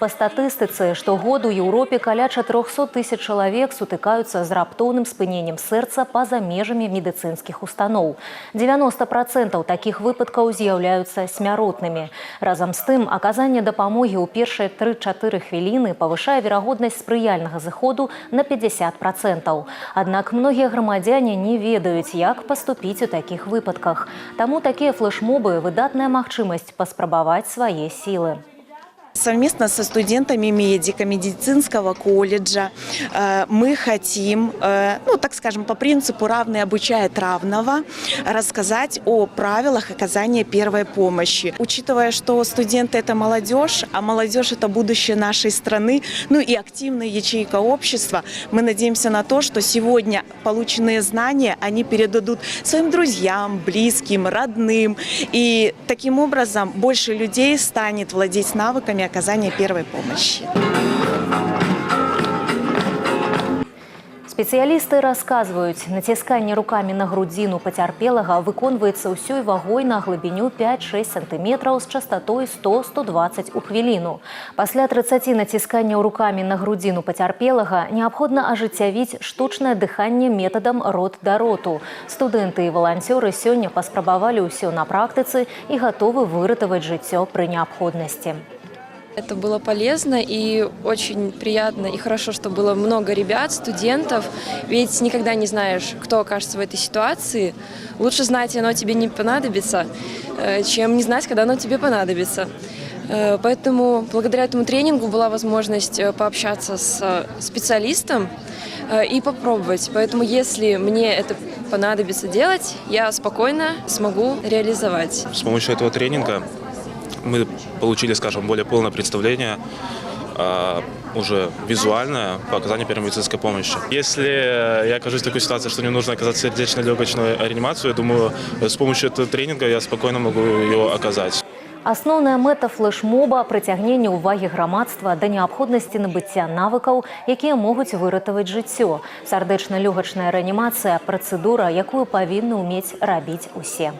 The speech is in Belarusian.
Па статыстыцы, штогод у Еўропе каля 400 тысяч чалавек сутыкаюцца з раптоўным спыненнем сэрца па-за межамі медыцынскіх устаноў. 90% такіх выпадкаў з'яўляюцца смяротнымі. Разам з тым, аказанне дапамогі ў першыя 3-4 хвіліны павышае верагоднасць спрыяльнага зыходу на 50%. Аднак многія грамадзяне не ведаюць, як паступіць у такіх выпадках. Таму такія флэшмобы – выдатная магчымасць паспрабаваць свае сілы. Совместно со студентами медико-медицинского колледжа мы хотим, так скажем, по принципу «равный обучает равного», рассказать о правилах оказания первой помощи. Учитывая, что студенты – это молодежь, а молодежь – это будущее нашей страны, и активная ячейка общества, мы надеемся на то, что сегодня полученные знания они передадут своим друзьям, близким, родным. И таким образом больше людей станет владеть навыками оказания первой помощи. Спецыялісты расказваюць, націсканне рукамі на грудзіну пацярпелага выконваецца ўсёй вагой на глыбіню 5-6 сантыметраў з частатой 100-120 у хвіліну. Пасля 30 націсканняў рукамі на грудзіну пацярпелага неабходна ажыццявіць штучнае дыханне метадам рот да роту. Студэнты і валанцёры сёння паспрабавалі ўсё на практыцы і гатовы выратаваць жыццё пры неабходнасці. Это было полезно и очень приятно и хорошо, что было много ребят, студентов, ведь никогда не знаешь, кто окажется в этой ситуации. Лучше знать, оно тебе не понадобится, чем не знать, когда оно тебе понадобится. Поэтому благодаря этому тренингу была возможность пообщаться с специалистом и попробовать. Поэтому если мне это понадобится делать, я спокойно смогу реализовать. С помощью этого тренинга мы получили, скажем, более полное представление, уже визуальное, по оказанию первой медицинской помощи. Если я окажусь в такой ситуации, что мне нужно оказать сердечно-легочную реанимацию, я думаю, с помощью этого тренинга я спокойно могу ее оказать. Асноўная мэта флэшмоба – прыцягненне ўвагі грамадства да неабходнасці набыцця навыкаў, якія могуць выратаваць жыццё. Сардэчна-лёгачная рэанімацыя – працэдура, якую павінны ўмець рабіць усе.